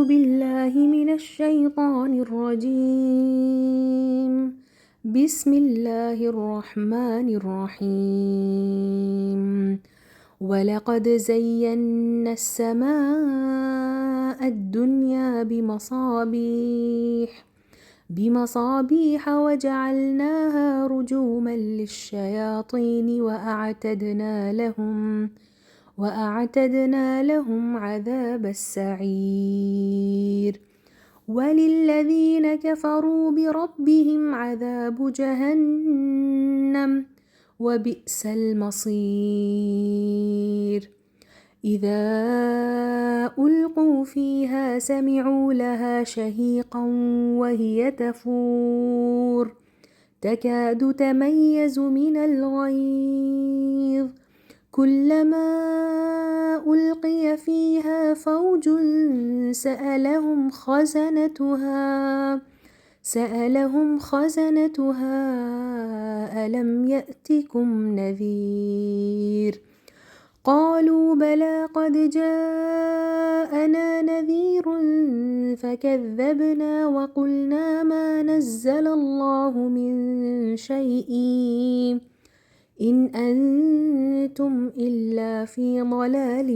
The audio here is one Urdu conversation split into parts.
بالله من الشيطان الرجيم. بسم الله الرحمن الرحيم. ولقد زينا السماء الدنيا بمصابيح وجعلناها رجوما للشياطين وأعتدنا لهم عذاب السعير. وللذين كفروا بربهم عذاب جهنم وبئس المصير. إذا ألقوا فيها سمعوا لها شهيقا وهي تفور تكاد تميز من الغيظ كلما ألقي فيها فوج سألهم خزنتها ألم يأتكم نذير؟ قالوا بلى قد جاءنا نذير فكذبنا وقلنا ما نزل الله من شيء إن أنتم إلا في ضلال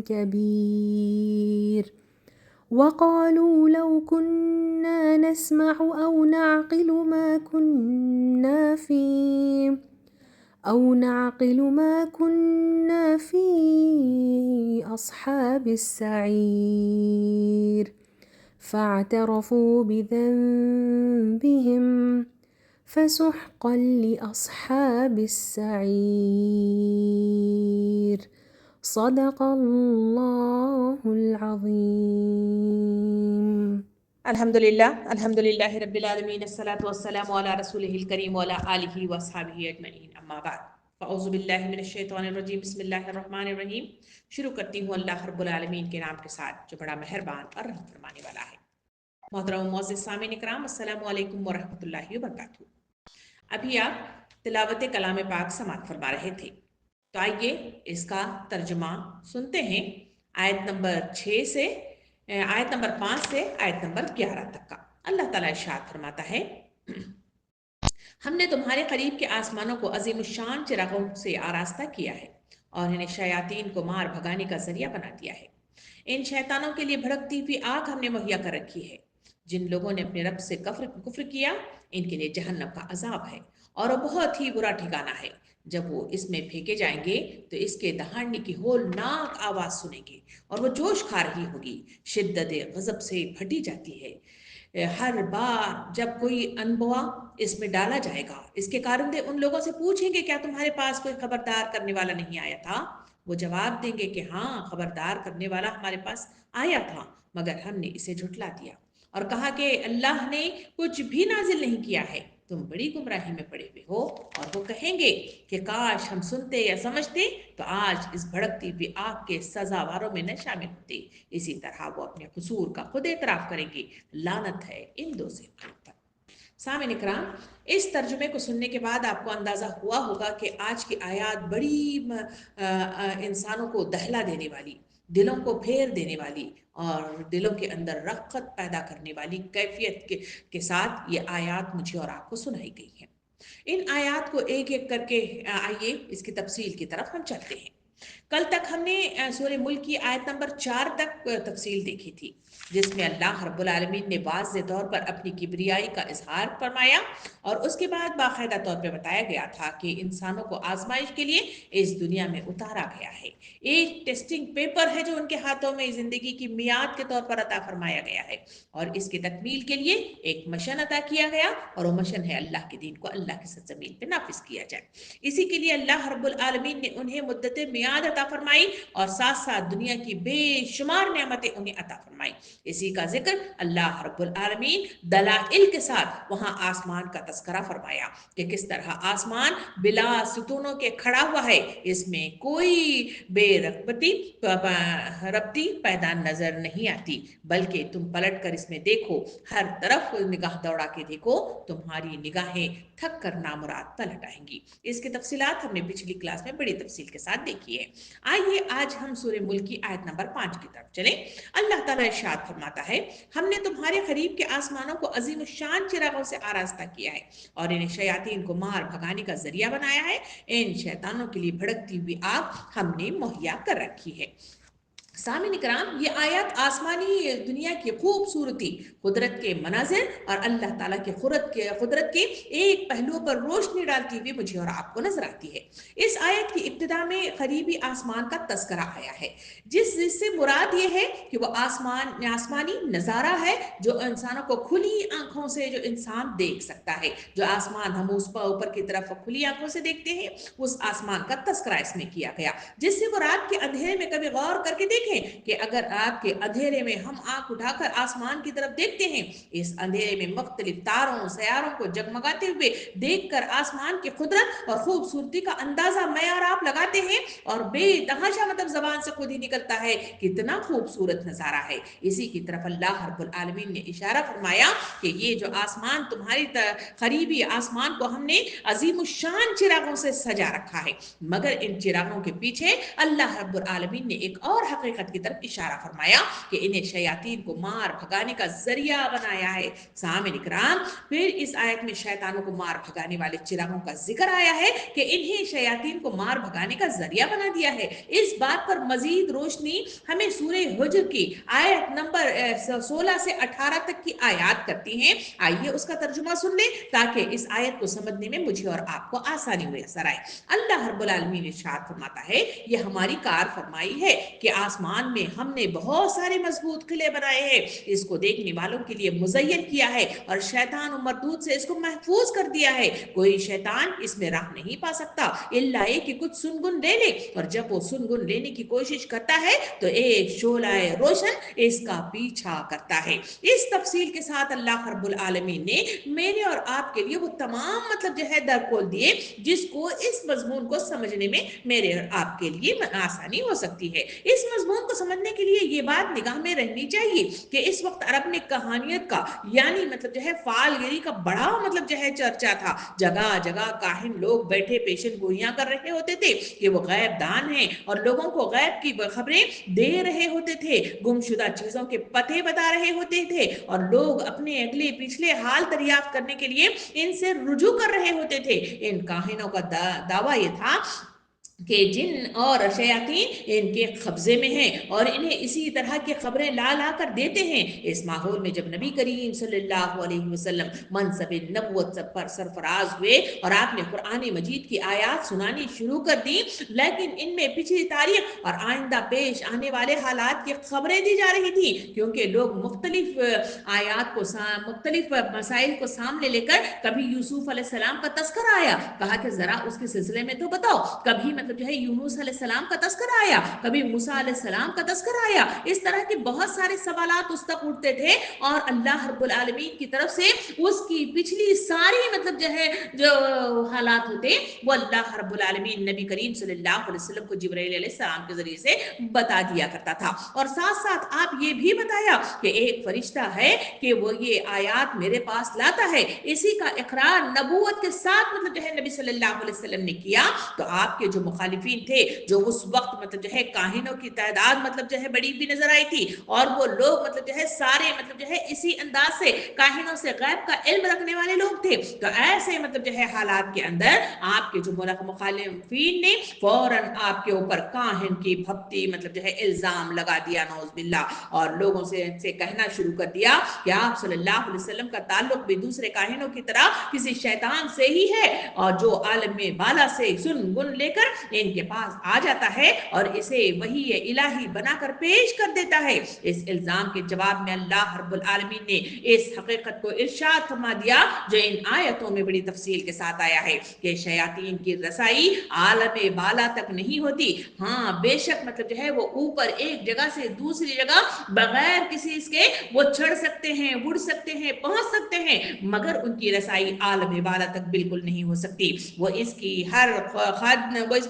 كبير. وقالوا لو كنا نسمع أو نعقل ما كنا في أصحاب السعير. فاعترفوا بذنبهم فسحقا لأصحاب السعير. صدق الله العظيم. الحمد للہ رب العالمین، الصلاۃ والسلام علی رسولہ الکریم وعلی آلہ واصحابہ اجمعین، اما بعد فاعوذ باللہ من الشیطان الرجیم، بسم اللہ الرحمن الرحیم۔ شروع کرتی ہوں اللہ رب العالمین کے نام کے ساتھ جو بڑا مہربان اور رحم فرمانے والا ہے۔ محترم معزز سامعین اکرام، السلام علیکم ورحمۃ اللہ وبرکاتہ۔ ابھی آپ تلاوت کلام پاک سماعت فرما رہے تھے، تو آئیے اس کا ترجمہ سنتے ہیں آیت نمبر 5 سے آیت نمبر 11 تک کا۔ اللہ تعالیٰ ارشاد فرماتا ہے، ہم نے تمہارے قریب کے آسمانوں کو عظیم الشان چراغوں سے آراستہ کیا ہے اور انہیں شیاطین کو مار بھگانے کا ذریعہ بنا دیا ہے۔ ان شیطانوں کے لیے بھڑکتی ہوئی آگ ہم نے مہیا کر رکھی ہے۔ جن لوگوں نے اپنے رب سے کفر کیا، ان کے لیے جہنم کا عذاب ہے اور وہ بہت ہی برا ٹھکانہ ہے۔ جب وہ اس میں پھینکے جائیں گے تو اس کے دہاڑنے کی ہولناک آواز سنیں گے اور وہ جوش کھا رہی ہوگی، شدت غضب سے پھٹی جاتی ہے۔ ہر بار جب کوئی انبوا اس میں ڈالا جائے گا، اس کے کارندے ان لوگوں سے پوچھیں گے کیا تمہارے پاس کوئی خبردار کرنے والا نہیں آیا تھا؟ وہ جواب دیں گے کہ ہاں، خبردار کرنے والا ہمارے پاس آیا تھا مگر ہم نے اسے جھٹلا دیا اور کہا کہ اللہ نے کچھ بھی نازل نہیں کیا ہے، تم بڑی گمراہی میں پڑے ہوئے ہو۔ اور وہ کہیں گے کہ کاش ہم سنتے یا سمجھتے تو آج اس بھڑکتی ہوئی آگ کے سزاواروں میں نہ شامل ہوتے۔ اسی طرح وہ اپنے قصور کا خود اعتراف کریں گے، لعنت ہے ان دو صفتوں پر۔ سامعین اکرام، اس ترجمے کو سننے کے بعد آپ کو اندازہ ہوا ہوگا کہ آج کی آیات بڑی انسانوں کو دہلا دینے والی، دلوں کو پھیر دینے والی اور دلوں کے اندر رغبت پیدا کرنے والی کیفیت کے ساتھ یہ آیات مجھے اور آپ کو سنائی گئی ہیں۔ ان آیات کو ایک ایک کر کے آئیے اس کی تفصیل کی طرف ہم چلتے ہیں۔ کل تک ہم نے سورہ ملک کی آیت نمبر 4 تک تفصیل دیکھی تھی، جس میں اللہ رب العالمین نے واضح طور پر اپنی کبریائی کا اظہار فرمایا اور اس کے بعد باقاعدہ طور پہ بتایا گیا تھا کہ انسانوں کو آزمائش کے لیے اس دنیا میں اتارا گیا ہے۔ ایک ٹیسٹنگ پیپر ہے جو ان کے ہاتھوں میں زندگی کی میعاد کے طور پر عطا فرمایا گیا ہے اور اس کی تکمیل کے لیے ایک مشن عطا کیا گیا اور وہ مشن ہے اللہ کے دین کو اللہ کی سرزمین پہ نافذ کیا جائے۔ اسی کے لیے اللہ رب العالمین نے انہیں مدت میعاد عطا فرمائی اور ساتھ ساتھ دنیا کی بے شمار نعمتیں انہیں عطا فرمائی۔ اسی کا ذکر اللہ رب العالمین دلائل کے ساتھ وہاں آسمان کا تذکرہ فرمایا کہ کس طرح آسمان بلا ستونوں کے کھڑا ہوا ہے، اس میں کوئی بے ربطی پیدا نظر نہیں آتی، بلکہ تم پلٹ کر اس میں دیکھو، ہر طرف نگاہ دوڑا کے دیکھو، تمہاری نگاہیں تھک کر نامراد پلٹ آئیں گی۔ اس کی تفصیلات ہم نے پچھلی کلاس میں بڑی تفصیل کے ساتھ دیکھی ہے۔ آئیے آج ہم سورہ ملک کی آیت نمبر 5 کی طرف چلیں۔ اللہ تعالیٰ ارشاد فرماتا ہے، ہم نے تمہارے قریب کے آسمانوں کو عظیم الشان چراغوں سے آراستہ کیا ہے اور انہیں شیاطین کو مار بھگانے کا ذریعہ بنایا ہے۔ ان شیطانوں کے لیے بھڑکتی ہوئی آگ ہم نے مہیا کر رکھی ہے۔ سامعین اکرام، یہ آیات آسمانی دنیا کی خوبصورتی، قدرت کے مناظر اور اللہ تعالیٰ کے قدرت کے ایک پہلو پر روشنی ڈالتی ہوئی مجھے اور آپ کو نظر آتی ہے۔ اس آیت کی ابتدا میں قریبی آسمان کا تذکرہ آیا ہے، جس سے مراد یہ ہے کہ وہ آسمانی نظارہ ہے جو انسانوں کو کھلی آنکھوں سے جو انسان دیکھ سکتا ہے۔ جو آسمان ہم اس پر اوپر کی طرف کھلی آنکھوں سے دیکھتے ہیں، اس آسمان کا تذکرہ اس میں کیا گیا، جس سے وہ رات کے اندھیرے میں کبھی غور کر کے دیکھیں کہ اگر رات کے اندھیرے میں ہم آنکھ اٹھا کر آسمان کی طرف دیکھتے ہیں، اس اندھیرے میں مختلف تاروں سیاروں کو جگمگاتے ہوئے دیکھ کر آسمان کی قدرت اور خوبصورتی کا اندازہ میں اور آپ لگاتے ہیں اور بے تحاشا مطلب زبان سے خود ہی نکلتا ہے کتنا خوبصورت نظارہ ہے۔ اسی کی طرف اللہ رب العالمین نے اشارہ فرمایا کہ یہ جو آسمان تمہاری قریبی آسمان کو ہم نے عظیم الشان چراغوں سے سجا رکھا ہے، مگر ان چراغوں کے پیچھے اللہ رب العالمین نے ایک اور حقیقت کی طرف اشارہ فرمایا کہ انہیں شیاطین کو مار بھگانے کا ذریعہ بنایا ہے۔ سامعین اکرام، پھر اس آیت میں شیطانوں کو مار بھگانے والے چراغوں کا ذکر آیا ہے کہ انہیں شیاطین کو مار بھگانے کا ذریعہ بنا دیا ہے۔ اس بات پر مزید روشنی ہمیں سورہ حجر کی آیت نمبر 16 سے 18 تک کی آیات کرتی ہیں۔ آئیے اس کا ترجمہ سن لیں تاکہ اس آیت کو سمجھنے میں مجھے اور آپ کو آسانی میسر آئے۔ اللہ رب العالمین ارشاد فرماتا ہے، یہ ہماری کار فرمائی ہے کہ آسمان میں ہم نے بہت سارے مضبوط قلعے بنائے ہیں، اس کو دیکھنے والوں کے لیے مزین کیا ہے اور شیطان و مردود سے اس کو محفوظ کر دیا ہے۔ کوئی شیطان اس میں راہ نہیں پا سکتا الا یہ کہ کچھ سنگن لے لے، اور جب وہ سنگن لینے کی کوشش کرتا ہے تو ایک شعلہ روشن اس کا پیچھا کرتا ہے۔ اس تفصیل کے ساتھ اللہ رب العالمین نے میرے اور آپ کے لیے وہ تمام مطلب جو ہے در کھول دیے جس کو اس مضمون کو سمجھنے میں میرے اور آپ کے لیے آسانی ہو سکتی ہے۔ اس مضمون کو سمجھنے کے لیے یہ بات نگاہ میں رہنی چاہیے کہ اس وقت عرب میں کہانیت کا یعنی مطلب جو ہے فال گیری کا بڑا مطلب جو ہے چرچا تھا۔ جگہ جگہ کاہن لوگ بیٹھے پیشن گوئیاں کر رہے ہوتے تھے کہ وہ غیب دان ہیں اور لوگوں کو غیب کی خبریں دے رہے ہوتے تھے، گمشدہ چیزوں کے پتے بتا رہے ہوتے تھے اور لوگ اپنے اگلے پچھلے حال دریافت کرنے کے لیے ان سے رجوع کر رہے ہوتے تھے۔ ان کاہنوں کا دعویٰ یہ تھا کہ جن اور شیاطین ان کے قبضے میں ہیں اور انہیں اسی طرح کی خبریں لا لا کر دیتے ہیں۔ اس ماحول میں جب نبی کریم صلی اللہ علیہ وسلم منصب نبوت پر سرفراز ہوئے اور آپ نے قرآن مجید کی آیات سنانی شروع کر دی، لیکن ان میں پچھلی تاریخ اور آئندہ پیش آنے والے حالات کی خبریں دی جا رہی تھی، کیونکہ لوگ مختلف آیات کو مختلف مسائل کو سامنے لے کر کبھی یوسف علیہ السلام کا تذکرہ آیا، کہا کہ ذرا اس کے سلسلے میں تو بتاؤ، کبھی مطلب جو ہے یونس علیہ السلام کا تذکرہ آیا، کبھی موسیٰ علیہ السلام کا تذکرہ آیا۔ اس طرح کے بہت سارے سوالات اس تک اٹھتے تھے اور اللہ رب العالمین کی طرف سے اس کی پچھلی ساری مطلب جو ہے جو حالات ہوتے وہ اللہ رب العالمین نبی کریم صلی اللہ علیہ وسلم کو جبرائیل علیہ السلام کے ذریعے سے بتا دیا کرتا تھا، اور ساتھ ساتھ آپ یہ بھی بتایا کہ ایک فرشتہ ہے کہ وہ یہ آیات میرے پاس لاتا ہے۔ اسی کا اقرار نبوت کے ساتھ مطلب جو ہے نبی صلی اللہ علیہ وسلم نے کیا، تو آپ کے جو مخالفین تھے جو اس وقت مطلب جو ہے کاہنوں کی تعداد مطلب جو ہے بڑی بھی نظر آئی تھی اور وہ لوگ مطلب جو ہے سارے مطلب جو ہے اسی انداز سے کاہنوں سے غیب کا علم رکھنے والے لوگ تھے، تو ایسے مطلب جو ہے حالات کے اندر آپ کے جو مخالفین نے فوراً آپ کے اوپر کاہن کی بھکتی مطلب جو ہے الزام لگا دیا، نعوذ باللہ، اور لوگوں سے کہنا شروع کر دیا کہ آپ صلی اللہ علیہ وسلم کا تعلق بھی دوسرے کاہنوں کی طرح کسی شیطان سے ہی ہے اور جو عالم بالا سے سن گن لے کر ان کے پاس آ جاتا ہے اور اسے وحی الہی بنا کر پیش کر دیتا ہے۔ اس الزام کے جواب میں اللہ رب العالمین نے اس حقیقت کو ارشاد فرما دیا جو ان آیتوں میں بڑی تفصیل کے ساتھ آیا ہے کہ شیاطین کی رسائی عالم بالا تک نہیں ہوتی، ہاں بے شک مطلب جو ہے وہ اوپر ایک جگہ سے دوسری جگہ بغیر کسی اس کے وہ چڑھ سکتے ہیں، اڑ سکتے ہیں، پہنچ سکتے ہیں، مگر ان کی رسائی عالم بالا تک بالکل نہیں ہو سکتی۔ وہ اس کی ہر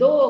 2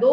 2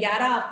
11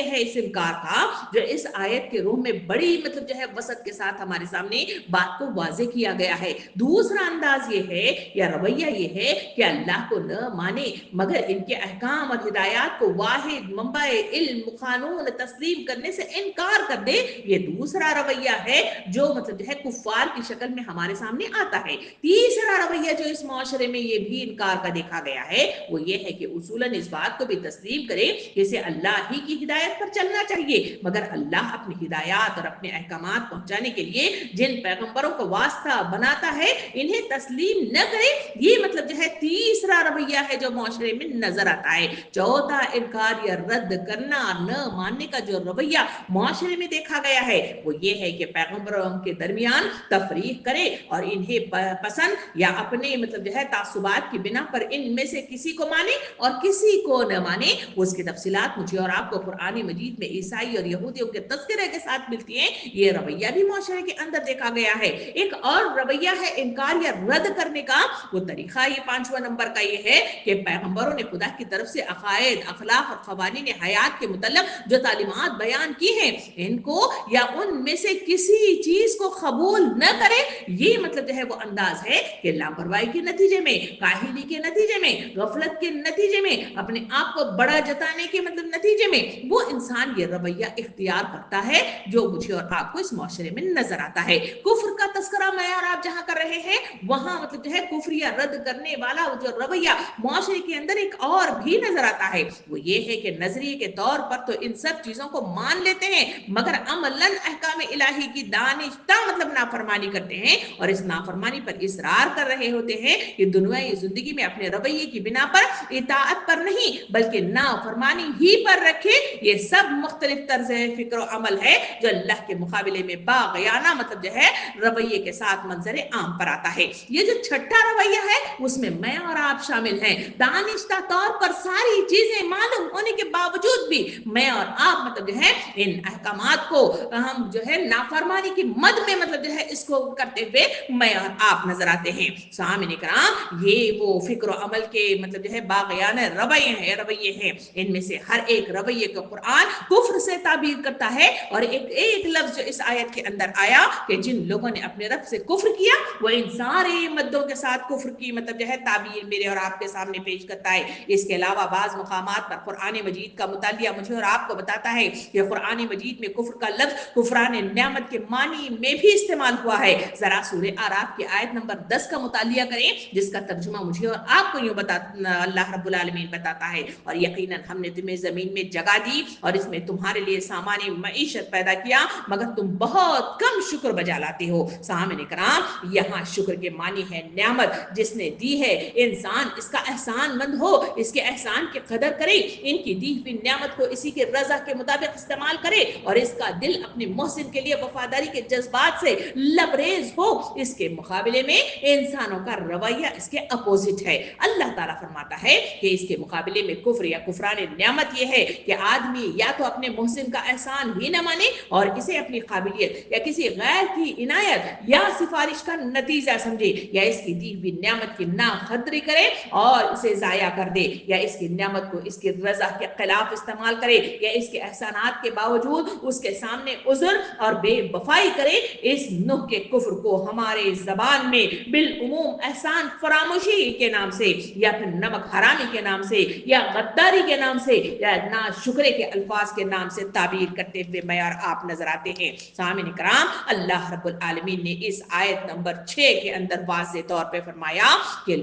یہ ہے اس انکار کا جو اس آیت کے روح میں بڑی مطلب جو ہے وسعت کے ساتھ ہمارے سامنے بات کو واضح کیا گیا ہے۔ دوسرا انداز یہ ہے یا رویہ یہ ہے کہ اللہ کو نہ مانے مگر ان کے احکام اور ہدایات کو واحد منبع علم قانون تسلیم کرنے سے انکار کر دے، یہ دوسرا رویہ ہے جو مطلب جو ہے کفار کی شکل میں ہمارے سامنے آتا ہے۔ تیسرا رویہ جو اس معاشرے میں یہ بھی انکار کا دیکھا گیا ہے وہ یہ ہے کہ اصولاً اس بات کو بھی تسلیم کرے کہ اسے اللہ ہی کی ہدایت پر چلنا چاہیے، مگر اللہ اپنی ہدایات اور اپنے احکامات پہنچانے کے لیے جن پیغمبروں کو واسطہ بناتا ہے انہیں تسلیم نہ کرے، یہ مطلب جو ہے تیسرا رویہ ہے جو معاشرے میں نظر آتا ہے۔ چوتھا انکار یا رد کرنا نہ ماننے کا جو رویہ معاشرے میں دیکھا گیا ہے وہ یہ ہے کہ پیغمبروں کے درمیان تفریق کرے اور انہیں پسند یا اپنے مطلب جو ہے تعصبات کی بنا پر ان میں سے کسی کو مانے اور کسی کو نہ مانے۔ اس کی تفصیلات مجھے اور آپ کو قرآن مجید میں عیسائی اور یہودیوں کے تذکرے کے ساتھ ملتی ہیں، یہ رویہ بھی معاشرے کے اندر دیکھا گیا ہے۔ ایک اور رویہ ہے انکار یا رد کرنے کا، وہ طریقہ یہ 5واں نمبر کا یہ ہے کہ پیغمبروں نے خدا کی طرف سے عقائد اخلاق اور قوانین حیات کے متعلق جو تعلیمات بیان کی ہیں ان کو یا ان میں سے کسی چیز کو قبول نہ کرے، یہ مطلب جو ہے وہ انداز ہے کہ لاپرواہی کے نتیجے میں، کاہلی کے نتیجے میں، غفلت کے نتیجے میں، اپنے آپ کو بڑا جتانے کے مطلب نتیجے میں وہ انسان یہ رویہ اختیار کرتا ہے جو مجھے اور آپ کو اس معاشرے میں نظر آتا ہے۔ کفر کا تذکرہ میں اور آپ جہاں کر رہے ہیں وہاں مطلب جو ہے کفر یا رد کرنے والا جو رویہ معاشرے کے اندر ایک اور بھی نظر آتا ہے، وہ یہ ہے کہ نظریے کے طور پر تو ان سب چیزوں کو مان لیتے ہیں مگر عملاً احکام الہی کی دانشتہ مطلب نافرمانی کرتے ہیں اور اس نافرمانی پر اصرار کر رہے ہوتے ہیں کہ دنیائی زندگی میں اپنے رویے کی بنا پر اطاعت پر نہیں بلکہ نافرمانی ہی پر رکھے۔ یہ سب مختلف طرز فکر و عمل ہے جو اللہ کے مقابلے میں باغیانہ مطلب جو ہے رویے کے ساتھ منظر عام پر آتا ہے۔ یہ جو چھٹا رویہ ہے اس میں میں اور آپ شامل ہیں، دانشتہ طور پر ساری چیزیں معلوم ہونے کے باوجود بھی میں اور آپ مطلب جو ہے ان احکامات کو ہم جو ہے نافرمانی کی مد میں مطلب جو ہے اس کو کرتے ہوئے میں اور آپ نظر آتے ہیں۔ سامعین کرام یہ وہ فکر و عمل کے مطلب جو ہے باغیانہ رویے ہیں، ان میں سے ہر ایک رویے کو قرآن کفر سے تعبیر کرتا ہے اور ایک لفظ جو اس آیت کے اندر آیا کہ جن لوگوں نے اپنے رب سے کفر کیا وہ ان سارے مدوں کے ساتھ کفر کی مطلب جو ہے تعبیر میرے اور آپ کے سامنے پیش کرتا ہے۔ اس کے علاوہ بعض مقامات پر قرآن مجید کا مطالعہ مجھے اور آپ کو بتاتا ہے کہ قرآن مجید میں کفر کا لفظ کفران نعمت کے معنی میں بھی استعمال ہوا ہے۔ ذرا سورہ اعراف کی آیت نمبر 10 کا مطالعہ کریں جس کا ترجمہ مجھے اور آپ کو یوں اللہ رب العالمین بتاتا ہے، اور یقیناً ہم نے تمہیں زمین میں جگہ دی اور اس میں تمہارے لیے سامان معیشت پیدا کیا مگر تم بہت کم شکر بجا لاتے ہو۔ سامعین کرام یہاں شکر کے معنی ہے نعمت جس نے دی ہے، انسان اس کا احسان مند ہو، اس کے احسان کی قدر کرے، ان کی دی ہوئی نعمت کو اسی کے رضا کے مطابق استعمال کرے اور اس کا دل اپنے محسن کے لیے وفاداری کے جذبات سے لبریز ہو۔ اس کے مقابلے میں انسانوں کا رویہ اس کے اپوزٹ ہے۔ اللہ تعالیٰ فرماتا ہے کہ اس کے مقابلے میں کفر یا کفران نعمت یہ ہے کہ آدمی یا تو اپنے محسن کا احسان ہی نہ مانے اور اسے اپنی قابلیت یا کسی غیر کی عنایت یا سفارش کا نتیجہ سمجھے، یا اس کی دی ہوئی نعمت کی ناقدری کرے اور اسے ضائع کر دے، یا اس کی نعمت کو اس کی رضا کے خلاف استعمال کرے، یا اس کے احسانات کے باوجود اس کے سامنے عذر اور بے وفائی کرے۔ اس نوع کے کفر کو ہمارے زبان میں بالعموم احسان فراموشی کے نام سے یا پھر نمک حرامی کے نام سے یا غداری کے نام سے یا ناشکرے کے الفاظ کے نام سے تعبیر کرتے ہوئے میں اور آپ نظر آتے ہیں۔ سامعین کرام اللہ رب العالمین نے اس آیت نمبر 6 کے اندر واضح طور پہ فرمایا کہ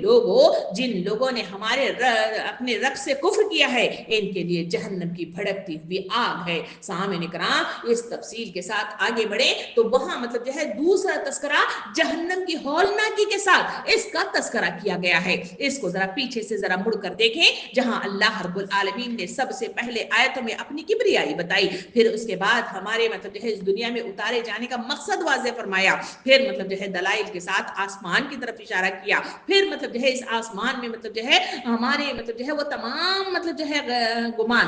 جن لوگوں نے ہمارے اپنے رب سے کفر کیا ہے ان کے لیے جہنم کی بھڑکتی ہوئی آگ ہے۔ سامعین کرام اس تفصیل کے ساتھ آگے بڑھے تو وہاں مطلب جو ہے دوسرا تذکرہ جہنم کی ہولناکی کے ساتھ اس کا تذکرہ کیا گیا ہے۔ اس کو ذرا پیچھے سے ذرا مڑ کر دیکھیں جہاں اللہ رب العالمین نے سب سے پہلے آیتوں میں اپنی کبریائی بتائی، پھر اس کے بعد ہمارے مطلب جو ہے اس دنیا میں اتارے جانے کا مقصد واضح فرمایا، پھر مطلب جو ہے دلائل کے ساتھ آسمان کی طرف اشارہ کیا، پھر مطلب جو ہے اس آسمان میں مطلب جو ہے ہمارے مطلب جو ہے وہ تمام مطلب جو ہے گمان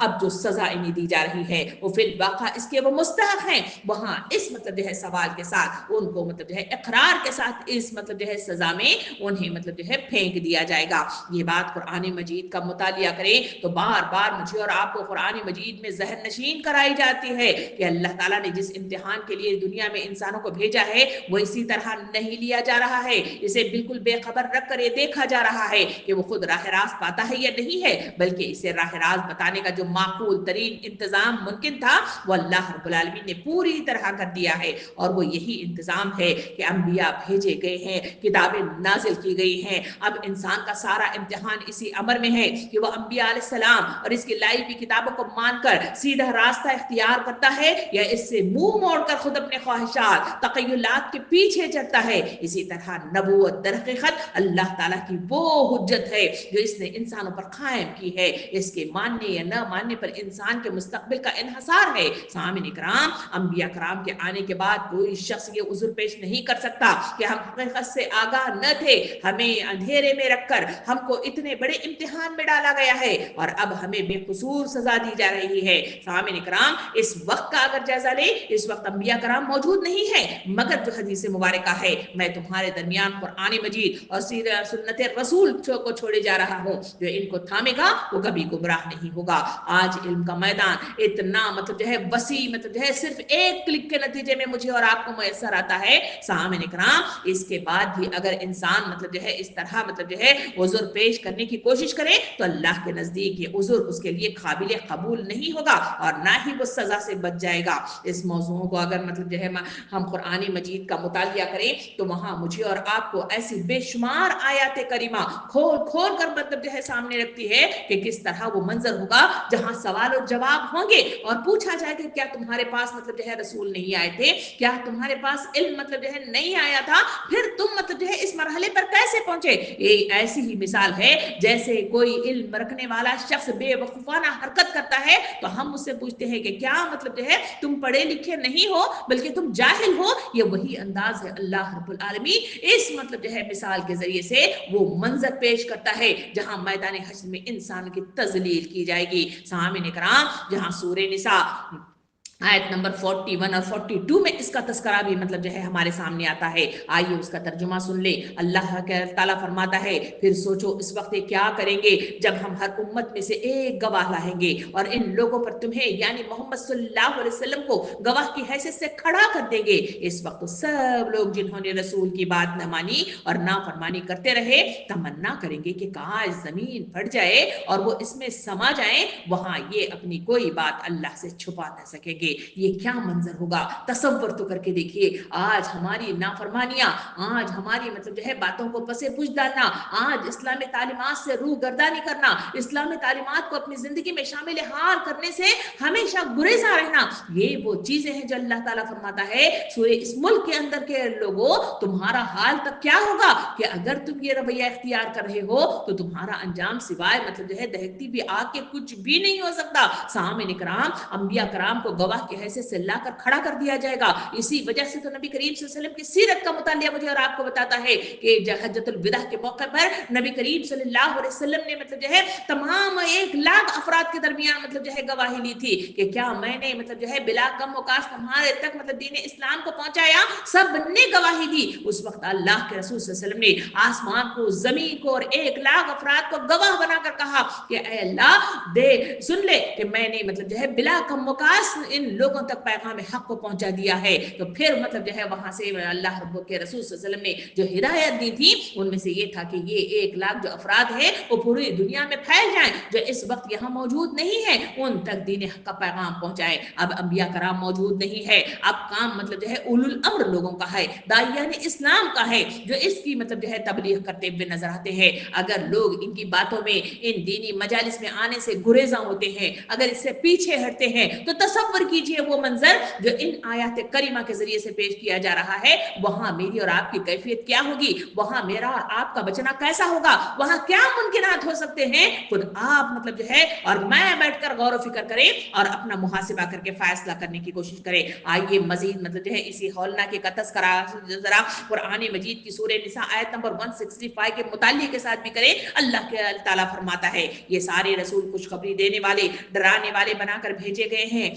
اب جو سزا انہیں دی جا رہی ہے وہ فی الواقع اس کے وہ مستحق ہیں، وہاں اس مطلب جو ہے سوال کے ساتھ ان کو مطلب جو ہے اقرار کے ساتھ اس مطلب جو ہے سزا میں انہیں مطلب جو ہے پھینک دیا جائے گا۔ یہ بات قرآن مجید کا مطالعہ کریں تو بار بار مجھے اور آپ کو قرآن مجید میں ذہن نشین کرائی جاتی ہے کہ اللہ تعالیٰ نے جس امتحان کے لیے دنیا میں انسانوں کو بھیجا ہے وہ اسی طرح نہیں لیا جا رہا ہے، اسے بالکل بے خبر رکھ کر یہ دیکھا جا رہا ہے کہ وہ خود راہ راست پاتا ہے یا نہیں ہے، بلکہ اسے راہ راست بتانے کا جو معقول ترین انتظام ممکن تھا وہ اللہ رب العالمین نے پوری طرح کر دیا ہے، اور وہ یہی انتظام ہے کہ انبیاء بھیجے گئے ہیں، کتابیں نازل کی گئی ہیں۔ اب انسان کا سارا امتحان اسی امر میں ہے کہ وہ انبیاء علیہ السلام اور اس کی لائی ہوئی کتابوں کو مان کر سیدھا راستہ اختیار کرتا ہے یا اس سے منہ موڑ کر خود اپنے خواہشات تخیلات کے پیچھے چلتا ہے۔ اسی طرح نبوت در حقیقت اللہ تعالیٰ کی وہ حجت ہے جو اس نے انسانوں پر قائم کی ہے، اس کے ماننے یا نہ ماننے پر انسان کے مستقبل کا انحصار ہے۔ سامعین کرام، انبیاء کرام کے آنے کے بعد کوئی شخص یہ عذر پیش نہیں کر سکتا کہ ہم حقیقت سے آگاہ نہ تھے، ہمیں اندھیرے میں رکھ کر ہم کو اتنے بڑے امتحان میں ڈالا گیا ہے اور اب ہمیں بے قصور سزا دی جا رہی ہے۔ سامعین کرام، اس وقت کا اگر جائزہ لیں، اس وقت انبیاء کرام موجود نہیں ہیں، مگر جو حدیث مبارکہ ہے میں تمہارے درمیان قرآن مجید اور سنت رسول کو چھوڑے جا رہا ہوں، جو ان کو تھامے گا وہ کبھی گمراہ نہیں ہوگا۔ آج علم کا میدان اتنا مطلب جو ہے وسیع مطلب جو ہے صرف ایک کلک کے نتیجے میں مجھے اور آپ کو میسر آتا ہے۔ سامعین کرام، اس کے بعد بھی اگر انسان مطلب جو ہے اس طرح مطلب جو ہے عذر پیش کرنے کی کوشش کرے تو اللہ کے نزدیک یہ عذر اس کے لیے قابل قبول نہیں ہوگا اور نہ ہی وہ سزا سے بچ جائے گا۔ اس موضوع کو اگر مطلب جو ہے ہم قرآن مجید کا مطالعہ کریں تو وہاں مجھے اور آپ کو ایسی بے شمار آیات کریمہ کھول کھول کر مطلب جو ہے سامنے رکھتی ہے کہ کس طرح وہ منظر ہوگا جہاں سوال و جواب ہوں گے اور پوچھا جائے کہ کیا تمہارے پاس مطلب جو ہے رسول نہیں آئے تھے، کیا تمہارے پاس علم مطلب جو ہے نہیں آیا تھا، پھر تم مطلب جو ہے اس مرحلے پر کیسے پہنچے۔ یہ ایسی ہی مثال ہے جیسے کوئی علم رکھنے والا شخص بے وقوفانہ حرکت کرتا ہے تو ہم اس سے پوچھتے ہیں کہ کیا مطلب جو ہے تم پڑھے لکھے نہیں ہو بلکہ تم جاہل ہو۔ یہ وہی انداز ہے اللہ رب العالمین اس مطلب جو ہے مثال کے ذریعے سے وہ منظر پیش کرتا ہے جہاں میدان حشر میں انسان کی تذلیل کی جائے گی۔ سامعین کرام، جہاں سورہ نساء آیت نمبر 41 اور 42 میں اس کا تذکرہ بھی مطلب جو ہے ہمارے سامنے آتا ہے، آئیے اس کا ترجمہ سن لیں۔ اللہ تعالیٰ فرماتا ہے، پھر سوچو اس وقت کیا کریں گے جب ہم ہر امت میں سے ایک گواہ لائیں گے اور ان لوگوں پر تمہیں یعنی محمد صلی اللہ علیہ وسلم کو گواہ کی حیثیت سے کھڑا کر دیں گے۔ اس وقت سب لوگ جنہوں نے رسول کی بات نہ مانی اور نافرمانی کرتے رہے تمنا کریں گے کہ کاش زمین پھٹ جائے اور وہ اس میں سما جائیں، وہاں یہ اپنی کوئی بات اللہ سے چھپا نہ سکیں گے۔ یہ کیا منظر ہوگا، تصور تو کر کے دیکھیے۔ آج ہماری نافرمانیاں، آج ہماری مطلب جو ہے باتوں کو پسے پوچھ ڈالنا، آج اسلامی تعلیمات سے روح گردانی کرنا، اسلامی تعلیمات کو اپنی زندگی میں شامل حال کرنے سے ہمیشہ گریزاں رہنا، یہ وہ چیزیں ہیں جو اللہ تعالیٰ فرماتا ہے سورہ اس ملک کے اندر کے لوگوں تمہارا حال تک کیا ہوگا کہ اگر تم یہ رویہ اختیار کر رہے ہو تو تمہارا انجام سوائے مطلب جو ہے دہکتی بھی آگ کے کچھ بھی نہیں ہو سکتا۔ سامعین کرام، انبیاء کرام کو گواہ کی حیثیت سے لا کر کھڑا کر دیا جائے گا۔ اسی وجہ سے تو نبی کریم صلی اللہ علیہ وسلم کی سیرت کا مطالعہ مجھے اور آپ کو بتاتا ہے کہ حجۃ الوداع کے موقع پر نبی کریم صلی اللہ علیہ وسلم نے مطلب جو ہے تمام 1,00,000 افراد کے درمیان مطلب جو ہے گواہی لی تھی کہ کیا میں نے مطلب جو ہے بلا کم وکاس تمہارے تک مطلب دین اسلام کو پہنچایا، سب نے گواہی دی۔ اس وقت اللہ کے رسول صلی اللہ علیہ وسلم نے آسمان کو، زمین کو اور 1,00,000 افراد کو گواہ بنا کر کہا کہ اے اللہ دے سن لے کہ میں نے مطلب جو ہے بلا کم وکاس ان لوگوں تک پیغام حق کو پہنچا دیا ہے۔ تو پھر مطلب جو ہے وہاں سے اللہ رب کے رسول صلی اللہ علیہ وسلم نے جو ہدایت دی تھی ان میں سے یہ تھا کہ یہ 1,00,000 جو افراد ہیں وہ پوری دنیا میں پھیل جائیں، جو اس وقت یہاں موجود نہیں ہیں ان تک دین حق کا پیغام پہنچائیں۔ اب انبیاء کرام موجود نہیں ہے، اب کام مطلب جو ہے اولو الامر لوگوں کا ہے، داعیان اسلام کا ہے، جو اس کی مطلب جو ہے تبلیغ کرتے ہوئے نظر آتے ہیں۔ اگر لوگ ان کی باتوں میں، ان دینی مجالس میں آنے سے گریزاں ہوتے ہیں، اگر اس سے پیچھے ہٹتے ہیں تو تصور کیجئے وہ منظر جو ان آیات کریمہ کے ذریعے سے پیش کیا جا رہا ہے، وہاں میری اور آپ کی کیفیت کیا ہوگی، وہاں میرا اور آپ کا بچنا کیسا ہوگا، وہاں کیا ممکنات ہو سکتے ہیں، خود آپ مطلب جو ہے اور میں بیٹھ کر غور و فکر کریں اور اپنا محاسبہ کر کے فیصلہ کرنے کی کوشش کریں۔ آئیے مزید مطلب جو ہے اسی ہولناکی کا تذکرہ ذرا قرآن مجید کی سورہ نساء آیت نمبر 165 کے مطالعے کے ساتھ بھی کریں۔ اللہ تعالیٰ فرماتا ہے یہ سارے رسول خوشخبری دینے والے، ڈرانے والے بنا کر بھیجے گئے ہیں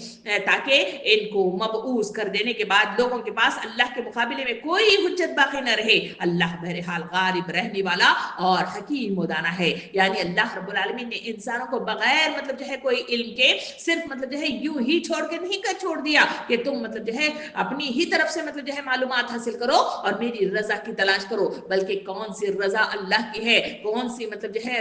تاکہ ان کو مبعوث کر دینے کے بعد لوگوں کے پاس اللہ کے مقابلے میں کوئی حجت باقی نہ رہے۔ اللہ بہرحال غالب رہنے والا اور حکیم و دانا ہے، یعنی اللہ رب العالمین نے انسانوں کو بغیر مطلب جو ہے کوئی علم کے صرف مطلب جو ہے یوں ہی چھوڑ کے نہیں کر چھوڑ دیا کہ تم مطلب جو ہے اپنی ہی طرف سے مطلب جو ہے معلومات حاصل کرو اور میری رضا کی تلاش کرو، بلکہ کون سی رضا اللہ کی ہے، کون سی مطلب جو ہے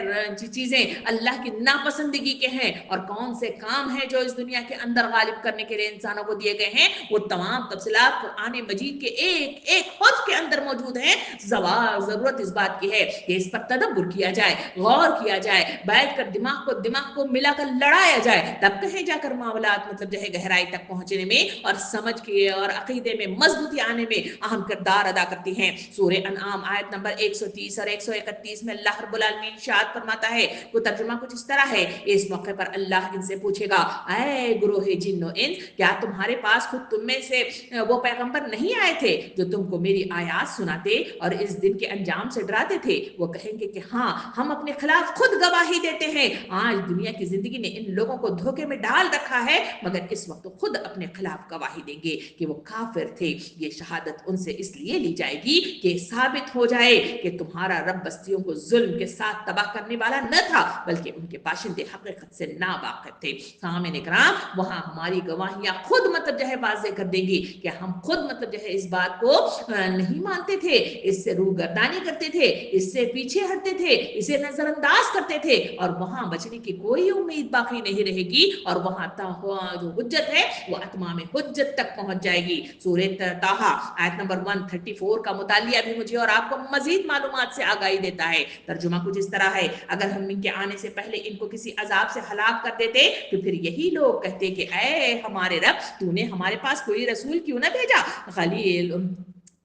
چیزیں اللہ کی ناپسندگی کے ہیں اور کون سے کام ہیں جو اس دنیا کے اندر غالب کرنے کے لیے انسانوں کو دیے گئے ہیں، وہ تمام تفصیلات قرآن مجید کے ایک ایک حرف کے اندر موجود ہیں۔ ضرورت اس بات کی ہے کہ اس پر تدبر کیا جائے، غور کیا جائے، بیٹھ کر دماغ کو ملا کر لڑایا جائے، تب کہیں جا کر معاملات مطلب جو ہے گہرائی تک پہنچنے میں اور سمجھ کے اور عقیدے میں مضبوطی آنے میں اہم کردار ادا کرتی ہیں۔ سورہ انعام آیت نمبر 130 اور 131 میں اللہ رب العالمین ارشاد فرماتا ہے، وہ ترجمہ کچھ اس طرح ہے، اس موقع پر اللہ ان سے پوچھے گا، اے گروہ جن و انس، کیا تمہارے پاس خود تم میں سے وہ پیغمبر نہیں آئے تھے جو تم کو میری آیات سناتے اور اس دن کے انجام سے ڈراتے تھے؟ وہ کہیں گے کہ ہاں، ہم اپنے خلاف خود گواہی دیتے ہیں۔ آج دنیا کی زندگی نے ان لوگوں کو دھوکے میں ڈال رکھا ہے، مگر اس وقت خود اپنے خلاف گواہی دیں گے کہ وہ کافر تھے۔ یہ شہادت ان سے اس لیے لی جائے گی کہ ثابت ہو جائے کہ تمہارا رب بستیوں کو ظلم کے ساتھ تباہ کرنے والا نہ تھا، بلکہ ان کے باشندے حقیقت سے ناواقف تھے۔ سامعین کرام، وہاں ہماری گواہیاں خود مطلب جو ہے واضح کر دیں گی کہ ہم خود مطلب جو ہے اس بات کو نہیں مانتے تھے، اس سے روگردانی کرتے تھے، اس سے پیچھے ہٹتے تھے، اسے نظر انداز کرتے تھے، اور وہاں بچنے کی کوئی امید باقی نہیں رہے گی، اور وہاں جو حجت ہے وہ اتمام حجت تک پہنچ جائے گی۔ سورہ طٰہٰ آیت نمبر 134 کا مطالعہ بھی مجھے اور آپ کو مزید معلومات سے آگاہی دیتا ہے۔ ترجمہ کچھ اس طرح ہے، اگر ہم ان کے آنے سے پہلے ان کو کسی عذاب سے ہلاک کر دیتے تو پھر یہی لوگ کہتے کہ اے ہمارے رب، تو نے ہمارے پاس کوئی رسول کیوں نہ بھیجا؟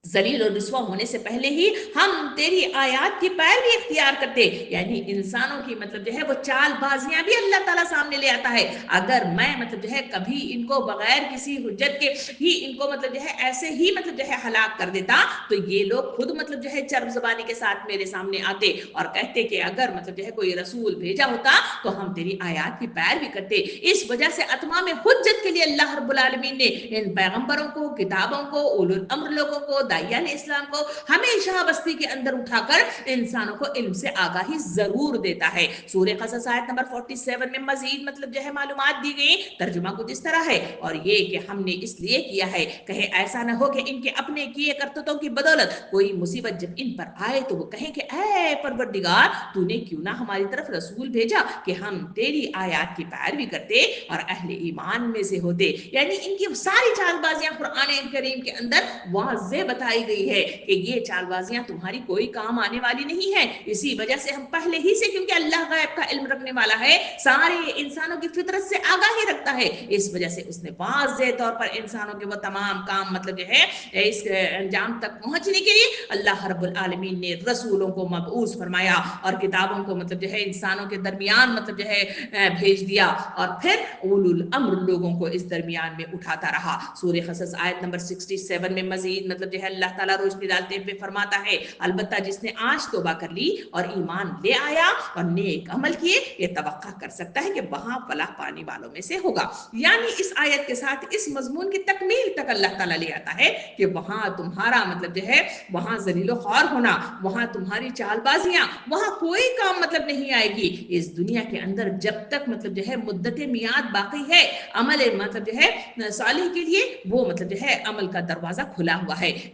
ذلیل اور رسوا ہونے سے پہلے ہی ہم تیری آیات کی پیروی اختیار کرتے۔ یعنی انسانوں کی مطلب جو ہے وہ چال بازیاں بھی اللہ تعالیٰ سامنے لے آتا ہے۔ اگر میں مطلب جو ہے کبھی ان کو بغیر کسی حجت کے ہی ان کو مطلب جو ہے ایسے ہی مطلب جو ہے ہلاک کر دیتا تو یہ لوگ خود مطلب جو ہے چرب زبانی کے ساتھ میرے سامنے آتے اور کہتے کہ اگر مطلب جو ہے کوئی رسول بھیجا ہوتا تو ہم تیری آیات کی پیروی کرتے۔ اس وجہ سے اتمام حجت کے لیے اللہ رب العالمین نے ان پیغمبروں کو، کتابوں کو، اولو الامر لوگوں کو، داعیان اسلام کو ہمیشہ بستی کے اندر اٹھا کر انسانوں کو علم سے آگاہی ضرور دیتا ہے۔ سورہ قصص آیت نمبر 47 میں مزید مطلب جو ہے معلومات دی گئی۔ ترجمہ کچھ اس طرح ہے، اور یہ کہ ہم نے اس لیے کیا ہے کہیں ایسا نہ ہو کہ ان کے اپنے کیے کرتوتوں کی بدولت کوئی مصیبت جب ان پر آئے تو وہ کہیں کہ اے پروردگار، تو نے کیوں نہ ہماری طرف رسول بھیجا کہ ہم تیری آیات کی پیروی کرتے اور اہل ایمان میں سے ہوتے۔ یعنی ان کی ساری چال بازیاں قرآن کریم کے اندر واضح بتائی گئی ہے کہ یہ چال بازیاں تمہاری کوئی کام آنے والی نہیں ہے۔ اسی وجہ سے ہم پہلے ہی سے، کیونکہ اللہ غیب کا علم رکھنے والا ہے، سارے انسانوں کی فطرت سے آگاہی رکھتا ہے، اس وجہ سے اس نے واضح طور پر انسانوں کے وہ تمام کام مطلب جو ہے اس انجام تک پہنچنے کے لیے اللہ رب العالمین نے رسولوں کو مبعوث فرمایا اور کتابوں کو مطلب جو ہے انسانوں کے درمیان مطلب جو ہے بھیج دیا، اور پھر اولو الامر لوگوں کو اس درمیان میں اٹھاتا رہا۔ سورہ قصص آیت نمبر 67 میں مزید مطلب جو ہے اللہ تعالیٰ روشنی ڈالتے ہوئے فرماتا ہے، البتہ جس نے آج توبہ کر لی اور ایمان لے آیا اور نیک عمل کیے، یہ توقع کر سکتا ہے کہ وہاں فلاح پانے والوں میں سے ہوگا۔ یعنی اس آیت کے ساتھ اس مضمون کی تکمیل تک اللہ تعالیٰ لے آتا ہے کہ وہاں تمہارا مطلب جو ہے وہاں ذلیل و خوار ہونا، وہاں تمہاری چال بازیاں، وہاں کوئی کام مطلب نہیں آئے گی۔ اس دنیا کے اندر جب تک مطلب جو ہے مدت میعاد باقی ہے عمل مطلب جو ہے صالح کے لیے، وہ مطلب جو ہے عمل کا دروازہ کھلا ہوا ہے۔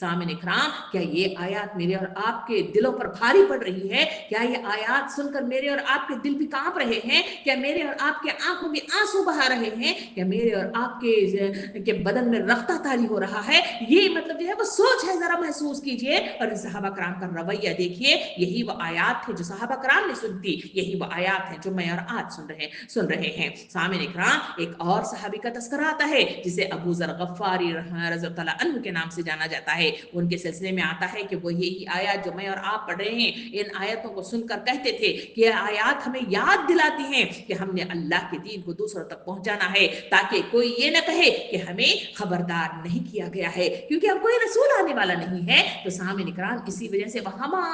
سامعین کرام، کیا یہ آیات میرے اور آپ کے دلوں پر بھاری پڑ رہی ہے؟ کیا یہ آیات سن کر میرے اور آپ کے دل بھی کانپ رہے ہیں؟ کیا میرے اور آپ کے آنکھوں میں آنسو بہا رہے ہیں؟ کیا میرے اور آپ کے بدن میں رفتہ تاری ہو رہا ہے؟ یہ مطلب جو ہے وہ سوچ ہے، ذرا محسوس کیجئے. اور صحابہ کرام کا رویہ دیکھیے. یہی وہ آیات تھے جو صحابہ کرام نے سنتی، یہی وہ آیات ہیں جو میں اور آج سن رہے ہیں. سامعین کرام، ایک اور صحابی کا تذکرہ آتا ہے جسے ابو ذر غفاری رضی اللہ عنہ کے نام سے جانا جاتا ہے. ان کے سلسلے میں آتا ہے کہ وہ یہی آیات جو میں اور آپ پڑھ رہے ہیں، ان آیاتوں کو سن کر کہتے تھے کہ یہ آیات ہمیں یاد دلاتی ہیں کہ ہم نے اللہ کے دین کو دوسروں تک پہنچانا ہے، تاکہ کوئی یہ نہ کہے کہ ہمیں خبردار نہیں کیا گیا ہے، کیونکہ اب کوئی رسول آنے والا نہیں ہے. تو سامعین کرام، اسی وجہ سے وہ ہما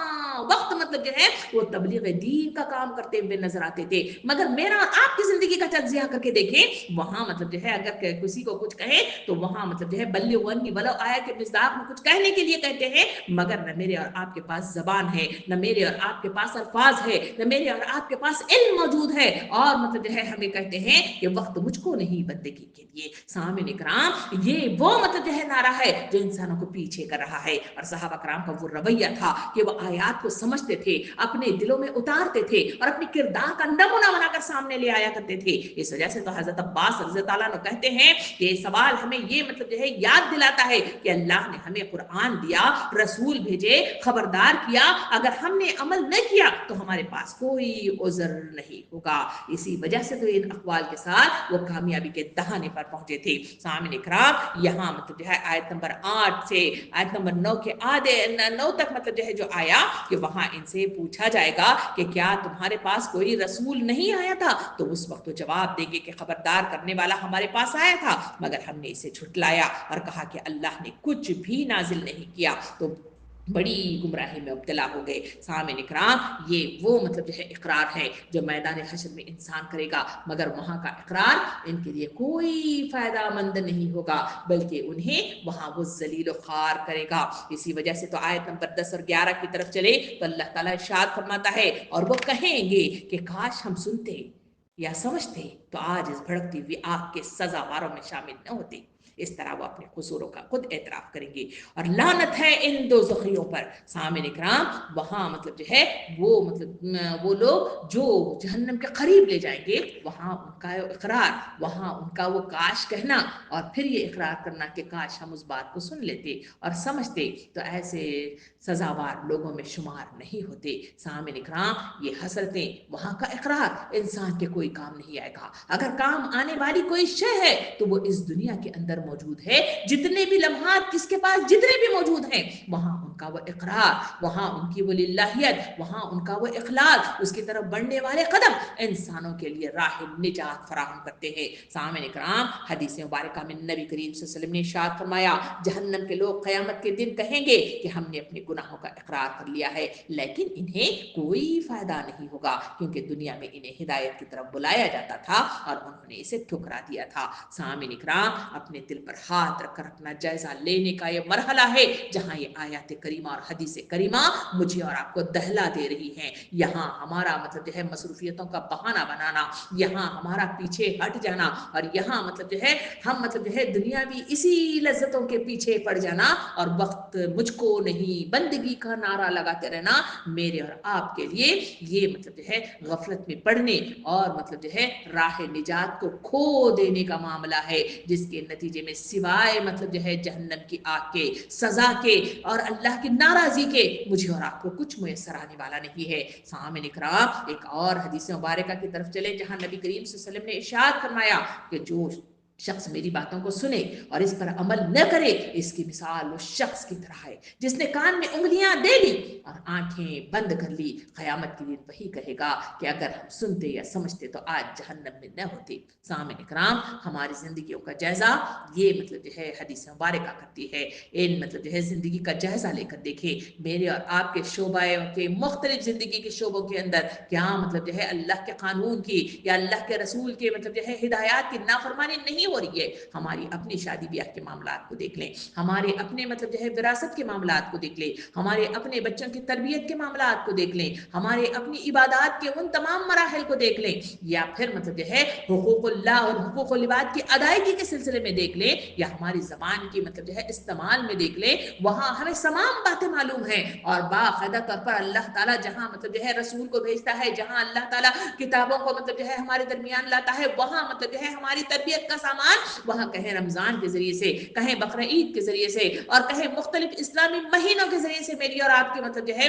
وقت مطلب جو ہے وہ تبلیغ دین کا کام کرتے ہوئے نظر آتے تھے. مگر میرا آپ کی زندگی کا تجزیہ کر کے دیکھیں، وہاں مطلب جو ہے اگر کسی کو کچھ کہے تو وہاں مطلب جو ہے بلغ عنی ولو آیا کے مصداق میں کچھ کہنے کے لیے کہتے ہیں، مگر نہ میرے اور آپ کے پاس زبان ہے، نہ میرے اور آپ کے پاس الفاظ ہے، نہ میرے اور آپ کے پاس علم موجود ہے. اور مطلب جو ہے ہمیں کہتے ہیں کہ وقت مجھ کو نہیں بندگی کے لیے. سامعین کرام، یہ وہ مطلب جو ہے نعرہ ہے جو انسانوں کو پیچھے کر رہا ہے. اور صحابہ کرام کا وہ رویہ تھا کہ وہ آیات کو سمجھتے تھے، اپنے دلوں میں اتارتے تھے اور اپنی کردار کا نمونہ بنا کر سامنے لے آیا کرتے تھے. اس وجہ سے تو حضرت عباس رضی اللہ عنہ کہتے ہیں کہ یہ سوال ہمیں یہ مطلب جو ہے یاد دلاتا ہے کہ اللہ نے ہمیں قرآن دیا، رسول بھیجے، خبردار کیا، اگر ہم نے عمل نہ کیا تو ہمارے پاس کوئی عذر نہیں ہوگا. اسی وجہ سے تو ان اقوال کے ساتھ وہ کامیابی کے دہانے پر پہنچے تھے. سامعین کرام، یہاں مطلب جو ہے آیت نمبر 8 سے آیت نمبر 9 کے آدھے 9 تک مطلب جو ہے جو آیا کہ وہاں ان سے پوچھا جائے گا کہ کیا تمہارے پاس کوئی رسول نہیں آیا تھا؟ تو اس وقت تو جواب دیں گے کہ خبردار کرنے والا ہمارے پاس آیا تھا، مگر ہم نے اسے جھٹلایا اور کہا کہ اللہ نے کچھ بھی نازل نہیں کیا. تو بڑی گمراہی میں مبتلا ہو گئے. سامعین کرام، یہ وہ مطلب جو ہے اقرار ہے جو میدان حشر میں انسان کرے گا، مگر وہاں کا اقرار ان کے لیے کوئی فائدہ مند نہیں ہوگا، بلکہ انہیں وہاں وہ ذلیل و خوار کرے گا. اسی وجہ سے تو آیت نمبر 10 اور 11 کی طرف چلے تو اللہ تعالیٰ ارشاد فرماتا ہے، اور وہ کہیں گے کہ کاش ہم سنتے یا سمجھتے تو آج اس بھڑکتی ہوئی آگ کے سزاواروں میں شامل نہ ہوتے. اس طرح وہ اپنے قصوروں کا خود اعتراف کریں گے، اور لعنت ہے ان دو زخیوں پر. سامعین کرام، وہاں مطلب جو ہے وہ لوگ جو جہنم کے قریب لے جائیں گے، وہاں ان کا اقرار، وہاں ان کا وہ کاش کہنا اور پھر یہ اقرار کرنا کہ کاش ہم اس بات کو سن لیتے اور سمجھتے، تو ایسے سزاوار لوگوں میں شمار نہیں ہوتے. سامعین کرام، یہ حسرتیں، وہاں کا اقرار انسان کے کوئی کام نہیں آئے گا. اگر کام آنے والی کوئی شے ہے تو وہ اس دنیا کے اندر موجود ہے. جتنے بھی لمحات کس کے پاس جتنے بھی موجود ہیں، وہاں ان کا وہ اقرار، وہاں ان کی وہ للہیت، وہاں ان کا وہ اخلاص، اس کی طرف بڑھنے والے قدم انسانوں کے لیے راہ نجات فراہم کرتے ہیں. سامعین کرام، حدیث مبارکہ میں نبی کریم صلی اللہ علیہ وسلم نے ارشاد فرمایا، جہنم کے لوگ قیامت کے دن کہیں گے کہ ہم نے اپنے گناہوں کا اقرار کر لیا ہے، لیکن انہیں کوئی فائدہ نہیں ہوگا، کیونکہ دنیا میں انہیں ہدایت کی طرف بلایا جاتا تھا اور انہوں نے اسے ٹھکرا دیا تھا. سامعین کرام، اپنے دل پر ہاتھ رکھ کر اپنا جائزہ لینے کا یہ مرحلہ ہے جہاں یہ آیات کریمہ اور حدیث کریمہ مجھے اور آپ کو دہلا دے رہی ہیں. یہاں ہمارا مطلب جو ہے مصروفیتوں کا بہانہ بنانا، یہاں ہمارا پیچھے ہٹ جانا، اور یہاں مطلب جو ہے ہم مطلب جو ہے دنیاوی اسی لذتوں کے پیچھے پڑ جانا اور وقت مجھ کو نہیں بندگی کا نعرہ لگاتے رہنا، میرے اور آپ کے لیے یہ مطلب جو ہے غفلت میں پڑنے اور مطلب جو ہے راہ نجات کو کھو دینے کا معاملہ ہے، جس کے نتیجے میں سوائے مطلب جو ہے جہنم کی آگ کے، سزا کے اور اللہ کی ناراضی کے مجھے اور آپ کو کچھ میسر آنے والا نہیں ہے. سامعین کرام، ایک اور حدیث مبارکہ کی طرف چلے جہاں نبی کریم صلی اللہ علیہ وسلم نے ارشاد فرمایا کہ جو شخص میری باتوں کو سنے اور اس پر عمل نہ کرے، اس کی مثال اس شخص کی طرح ہے جس نے کان میں انگلیاں دے لی اور آنکھیں بند کر لی. قیامت کے دن وہی کہے گا کہ اگر ہم سنتے یا سمجھتے تو آج جہنم میں نہ ہوتے. سامعین کرام، ہماری زندگیوں کا جائزہ یہ مطلب جو ہے حدیث مبارکہ کرتی ہے. ان مطلب جو ہے زندگی کا جائزہ لے کر دیکھیں، میرے اور آپ کے شعبہ کے مختلف زندگی کے شعبوں کے اندر کیا مطلب جو ہے اللہ کے قانون کی یا اللہ کے رسول کے مطلب جو ہے ہدایات کی نافرمانی نہیں ہو رہی ہے. ہماری اپنی شادی بیاہ کے معاملات کو دیکھ لیں, ہمارے اپنے مطلب جو ہے وراثت کے معاملات کو دیکھ لیں, ہمارے اپنے بچوں کی تربیت کے معاملات کو دیکھ لیں, ہمارے اپنی عبادات کے ان تمام مراحل کو دیکھ لیں, یا پھر مطلب جو ہے حقوق اللہ اور حقوق العباد کی ادائیگی کے سلسلے میں دیکھ لیں, یا ہماری زبان کی مطلب جو ہے استعمال میں دیکھ لیں, وہاں ہمیں تمام باتیں معلوم ہیں. اور باقاعدہ طور پر اللہ تعالیٰ جہاں مطلب جو ہے رسول کو بھیجتا ہے, جہاں اللہ تعالیٰ کتابوں کو مطلب جو ہے ہمارے درمیان لاتا ہے, وہاں مطلب جو ہے ہماری تربیت کا سامان, وہاں کہیں رمضان کے ذریعے سے, کہیں بقرعید کے ذریعے سے, اور کہیں مختلف اسلامی مہینوں کے ذریعے سے میری اور آپ کے مطلب جو ہے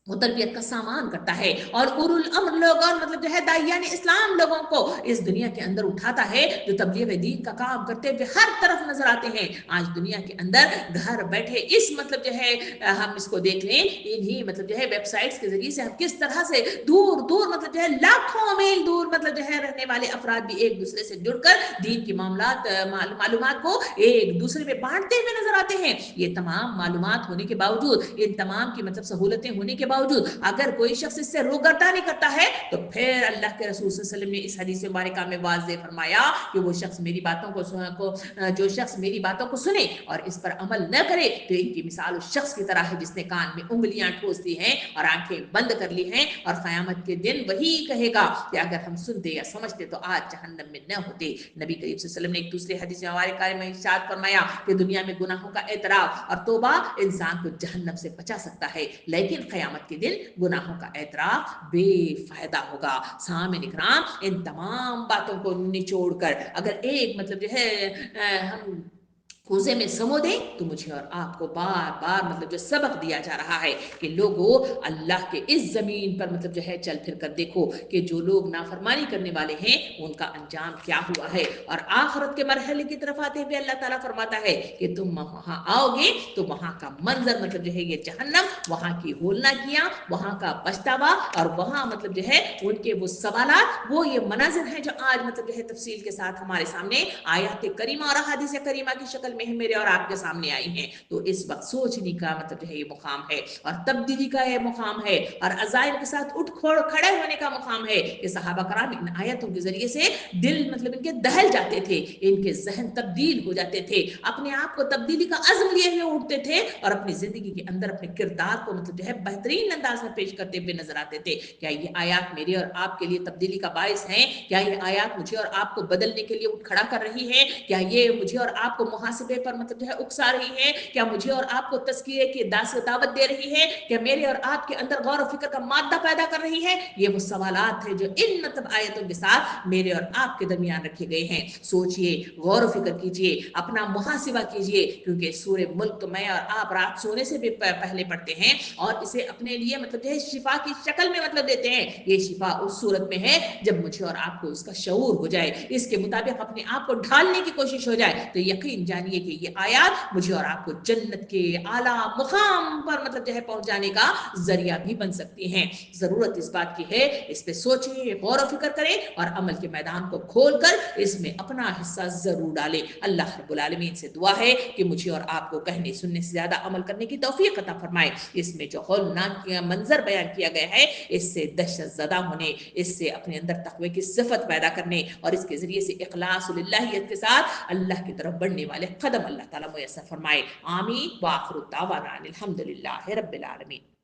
وہ تربیت کا سامان کرتا ہے. اور اولو الامر لوگ اور مطلب جو ہے داعیان اسلام لوگوں کو اس دنیا کے اندر اٹھاتا ہے, جو تبلیغ دین کا کام کرتے ہوئے ہر طرف نظر آتے ہیں. آج دنیا کے اندر گھر بیٹھے اس مطلب جو ہے ہم اس کو دیکھ لیں, انہی مطلب جو ہے ویب سائٹس کے ذریعے سے ہم کس طرح سے دور دور مطلب جو ہے لاکھوں میل دور مطلب جو ہے رہنے والے افراد بھی ایک دوسرے سے جڑ کر دین کی معلومات کو ایک دوسرے میں بانٹتے ہوئے نظر آتے ہیں. یہ تمام معلومات ہونے کے باوجود, ان تمام کی مطلب سہولتیں ہونے کے باوجود, اگر کوئی شخص اس سے روگردانی کرتا ہے تو پھر اللہ کے رسول صلی اللہ علیہ وسلم نے اس حدیث مبارکہ میں واضح فرمایا کہ وہ شخص میری باتوں کو جو شخص میری باتوں کو سنے اور اس پر عمل نہ کرے تو ان کی مثال اس شخص کی طرح ہے جس نے کان میں انگلیاں ٹھوس دی ہیں اور آنکھیں بند کر لی ہیں, اور قیامت کے دن وہی کہے گا کہ اگر ہم سنتے یا سمجھتے تو آج جہنم میں نہ ہوتے. نبی کریم صلی اللہ علیہ وسلم نے ایک دوسرے حدیث مبارکہ میں ارشاد فرمایا کہ دنیا میں گناہوں کا اعتراف اور توبہ انسان کو جہنم سے بچا سکتا ہے, لیکن قیامت کے دن گناہوں کا اعتراف بے فائدہ ہوگا. سامعین کرام, ان تمام باتوں کو نچوڑ کر اگر ایک مطلب جو ہے ہم کوزے میں سمو دیں تو مجھے اور آپ کو بار بار مطلب جو سبق دیا جا رہا ہے کہ لوگوں اللہ کے اس زمین پر مطلب جو ہے چل پھر کر دیکھو کہ جو لوگ نافرمانی کرنے والے ہیں ان کا انجام کیا ہوا ہے. اور آخرت کے مرحلے کی طرف آتے ہوئے اللہ تعالیٰ فرماتا ہے کہ تم وہاں آؤ گے تو وہاں کا منظر مطلب جو ہے یہ جہنم, وہاں کی ہولناکیاں, وہاں کا پچھتاوا, اور وہاں مطلب جو ہے ان کے وہ سوالات, وہ یہ مناظر ہیں جو آج مطلب جو ہے تفصیل کے ساتھ ہمارے سامنے آیات کریمہ اور احادیث کریمہ کی شکل میں میرے اور آپ کے سامنے آئی ہیں. تو اس وقت سوچنے کا مطلب جو ہے یہ مقام ہے, اور تبدیلی کا یہ مقام ہے, اور عزائم کے ساتھ اٹھ کھڑے ہونے کا مقام ہے کہ صحابہ کرام ان آیتوں کے ذریعے سے دل مطلب ان کے دہل جاتے تھے, ان کے ذہن تبدیل ہو جاتے تھے, اپنے آپ کو تبدیلی کا عزم لیے ہوئے اٹھتے تھے, اور اپنی زندگی کے اندر اپنے کردار کو مطلب جو ہے بہترین انداز میں پیش کرتے ہوئے نظر آتے تھے. کیا یہ آیات میرے اور آپ کے لیے تبدیلی کا باعث ہیں؟ کیا یہ آیات مجھے اور آپ کو بدلنے کے لیے اٹھ کھڑا کر رہی ہے؟ کیا یہ مجھے اور آپ کو محاسبے پر مطلب جو ہے اکسا رہی ہے؟ کیا مجھے اور آپ کو تذکیے کی دعوت دے رہی ہے؟ کیا میرے اور آپ کے اندر غور و فکر کا مادہ پیدا کر رہی ہے؟ یہ وہ سوالات ہیں جو ان مطلب آیتوں کے ساتھ میرے اور آپ کے درمیان رکھے گئے ہیں. سوچئے, غور و فکر کیجئے, اپنا محاسبہ کیجئے, کیونکہ سورہ ملک تو میں اور آپ رات سونے سے بھی پہلے پڑھتے ہیں, اور اسے اپنے لیے مطلب جو ہے شفا کی شکل میں مطلب دیتے ہیں. یہ شفا اس صورت میں ہے جب مجھے اور آپ کو اس کا شعور ہو جائے, اس کے مطابق اپنے آپ کو ڈھالنے کی کوشش ہو جائے, تو یقین جانیے کہ یہ آیات مجھے اور آپ کو جنت کے اعلیٰ مقام پر مطلب جو ہے پہنچ جانے کا ذریعہ بھی بن سکتی ہیں. ضرورت اس بات کی ہے اس پہ سوچیں, غور و فکر کریں, اور عمل کے میدان کو کھول کر اس میں اپنا حصہ ضرور ڈالیں. اللہ رب العالمین سے دعا ہے کہ مجھے اور آپ کو کہنے سننے سے زیادہ عمل کرنے کی توفیق عطا فرمائے. اس میں جو ہولناک منظر بیان کیا گیا ہے, اس سے دہشت زدہ ہونے, اس سے اپنے اندر تقوی کی صفت پیدا کرنے, اور اس کے ذریعے سے اخلاص للہیت کے ساتھ اللہ کی طرف بڑھنے والے قدم اللہ تعالیٰ میسر فرمائے. آمین. وآخر دعوانا الحمدللہ رب العالمین.